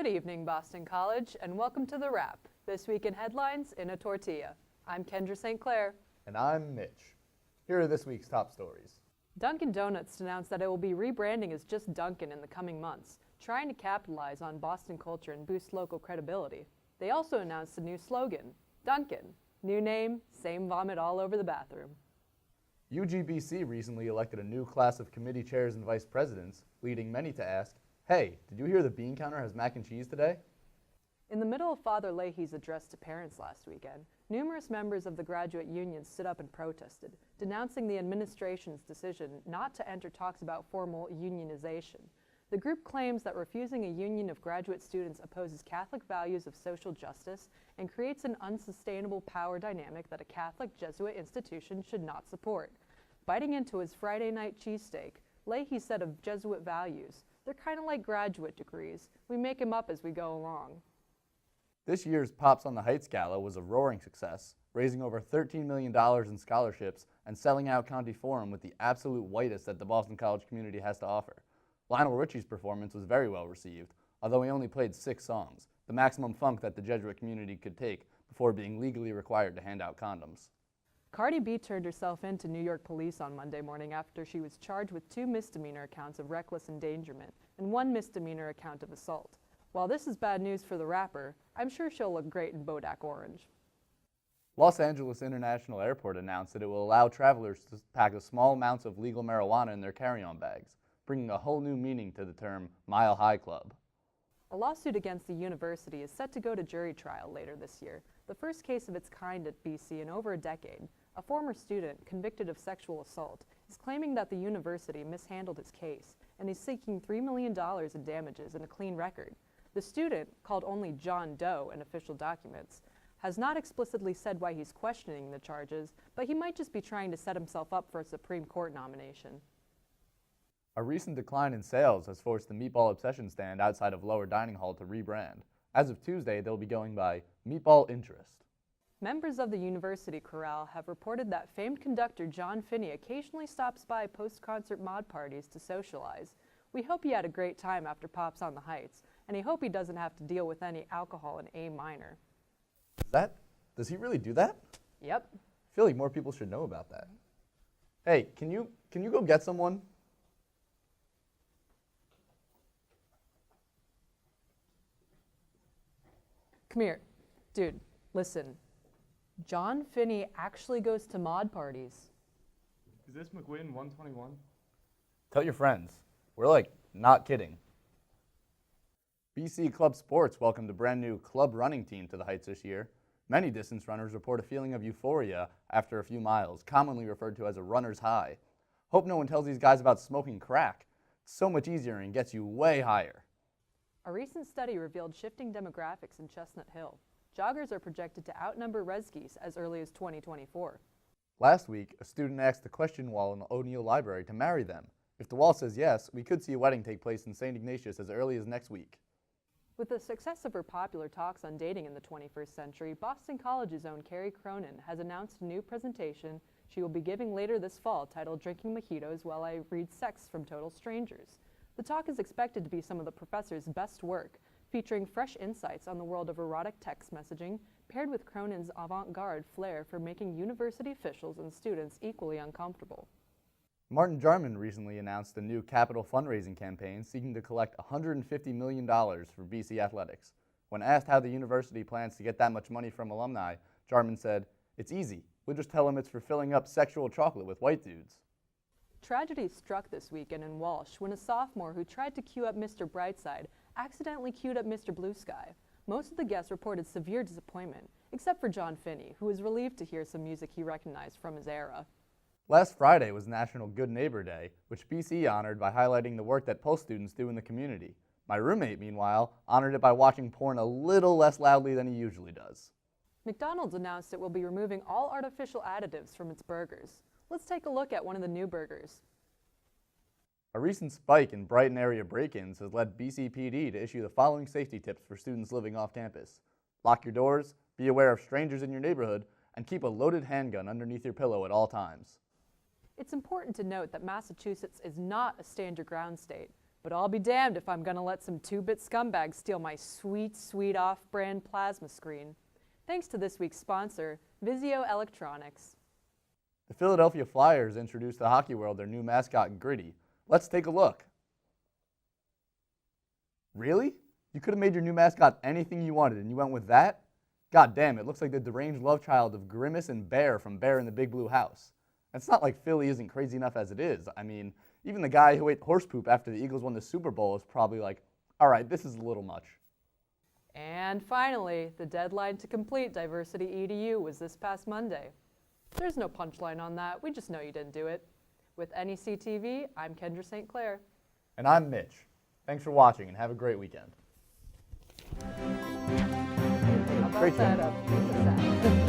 Good evening, Boston College, and welcome to The Wrap, This Week in Headlines in a Tortilla. I'm Kendra St. Clair. And I'm Mitch. Here are this week's top stories. Dunkin' Donuts announced that it will be rebranding as just Dunkin' in the coming months, trying to capitalize on Boston culture and boost local credibility. They also announced a new slogan, Dunkin', new name, same vomit all over the bathroom. UGBC recently elected a new class of committee chairs and vice presidents, leading many to ask, hey, did you hear the bean counter has mac and cheese today? In the middle of Father Leahy's address to parents last weekend, numerous members of the graduate union stood up and protested, denouncing the administration's decision not to enter talks about formal unionization. The group claims that refusing a union of graduate students opposes Catholic values of social justice and creates an unsustainable power dynamic that a Catholic Jesuit institution should not support. Biting into his Friday night cheesesteak, Leahy said of Jesuit values, "They're kind of like graduate degrees. We make them up as we go along." This year's Pops on the Heights Gala was a roaring success, raising over $13 million in scholarships and selling out County Forum with the absolute whitest that the Boston College community has to offer. Lionel Richie's performance was very well received, although he only played 6 songs, the maximum funk that the Jesuit community could take before being legally required to hand out condoms. Cardi B turned herself in to New York police on Monday morning after she was charged with 2 misdemeanor accounts of reckless endangerment and 1 misdemeanor account of assault. While this is bad news for the rapper, I'm sure she'll look great in Bodak orange. Los Angeles International Airport announced that it will allow travelers to pack small amounts of legal marijuana in their carry-on bags, bringing a whole new meaning to the term Mile High Club. A lawsuit against the university is set to go to jury trial later this year, the first case of its kind at BC in over a decade. A former student convicted of sexual assault is claiming that the university mishandled his case, and he's seeking $3 million in damages and a clean record. The student, called only John Doe in official documents, has not explicitly said why he's questioning the charges, but he might just be trying to set himself up for a Supreme Court nomination. A recent decline in sales has forced the Meatball Obsession stand outside of Lower Dining Hall to rebrand. As of Tuesday, they'll be going by Meatball Interest. Members of the university chorale have reported that famed conductor John Finney occasionally stops by post-concert mod parties to socialize. We hope he had a great time after Pops on the Heights, and I hope he doesn't have to deal with any alcohol in A minor. Does he really do that? Yep. I feel like more people should know about that. Hey, can you go get someone? Come here. Dude, listen. John Finney actually goes to mod parties. Is this McGuinn 121? Tell your friends. We're not kidding. BC Club Sports welcomed a brand new club running team to the Heights this year. Many distance runners report a feeling of euphoria after a few miles, commonly referred to as a runner's high. Hope no one tells these guys about smoking crack. It's so much easier and gets you way higher. A recent study revealed shifting demographics in Chestnut Hill. Joggers are projected to outnumber resgees as early as 2024. Last week, a student asked the question wall in the O'Neill Library to marry them. If the wall says yes, we could see a wedding take place in St. Ignatius as early as next week. With the success of her popular talks on dating in the 21st century, Boston College's own Carrie Cronin has announced a new presentation she will be giving later this fall titled Drinking Mojitos While I Read Sex from Total Strangers. The talk is expected to be some of the professor's best work, featuring fresh insights on the world of erotic text messaging, paired with Cronin's avant-garde flair for making university officials and students equally uncomfortable. Martin Jarman recently announced a new capital fundraising campaign seeking to collect $150 million for BC athletics. When asked how the university plans to get that much money from alumni, Jarman said, "It's easy. We'll just tell them it's for filling up sexual chocolate with white dudes." Tragedy struck this weekend in Walsh when a sophomore who tried to cue up Mr. Brightside accidentally queued up Mr. Blue Sky. Most of the guests reported severe disappointment, except for John Finney, who was relieved to hear some music he recognized from his era. Last Friday was National Good Neighbor Day, which BC honored by highlighting the work that Pulse students do in the community. My roommate, meanwhile, honored it by watching porn a little less loudly than he usually does. McDonald's announced it will be removing all artificial additives from its burgers. Let's take a look at one of the new burgers. A recent spike in Brighton area break-ins has led BCPD to issue the following safety tips for students living off campus. Lock your doors, be aware of strangers in your neighborhood, and keep a loaded handgun underneath your pillow at all times. It's important to note that Massachusetts is not a stand-your-ground state. But I'll be damned if I'm gonna let some two-bit scumbags steal my sweet, sweet off-brand plasma screen. Thanks to this week's sponsor, Vizio Electronics. The Philadelphia Flyers introduced to the hockey world their new mascot, Gritty. Let's take a look. Really? You could have made your new mascot anything you wanted and you went with that? God damn, it looks like the deranged love child of Grimace and Bear from Bear in the Big Blue House. It's not like Philly isn't crazy enough as it is. I mean, even the guy who ate horse poop after the Eagles won the Super Bowl is probably like, all right, this is a little much. And finally, the deadline to complete Diversity EDU was this past Monday. There's no punchline on that, we just know you didn't do it. With NEC TV, I'm Kendra St. Clair. And I'm Mitch. Thanks for watching and have a great weekend. How about Great that? job.